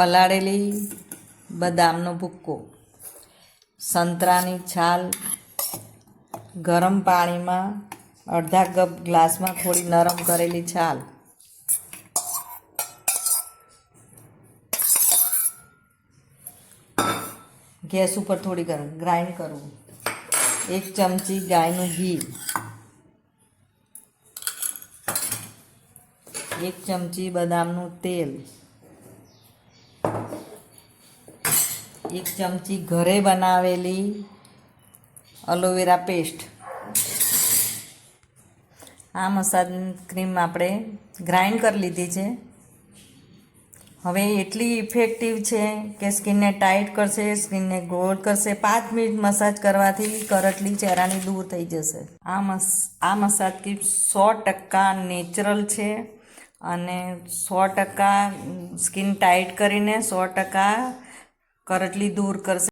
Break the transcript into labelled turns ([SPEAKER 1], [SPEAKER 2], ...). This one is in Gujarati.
[SPEAKER 1] પલાળેલી બદામનો ભૂક્કો, સંતરાની છાલ ગરમ પાણીમાં અડધા કપ ગ્લાસમાં થોડી નરમ કરેલી છાલ, ગેસ ઉપર થોડી ગ્રાઇન્ડ કરવું, 1 ચમચી ગાયનું ઘી, 1 ચમચી બદામનું તેલ, 1 ચમચી ઘરે બનાવેલી એલોવેરા પેસ્ટ. આ મસાજ ક્રીમ આપણે ગ્રાઇન્ડ કરી લીધી છે. હવે એટલી ઇફેક્ટિવ છે કે સ્કિનને ટાઈટ કરશે, સ્કિનને ગ્લો કરશે. 5 મિનિટ મસાજ કરવાથી કરટલી ચહેરાની દૂર થઈ જશે. આ મસાજ ક્રીમ 100% નેચરલ છે અને 100% સ્કિન ટાઈટ કરીને 100% કરટલી દૂર કરશે.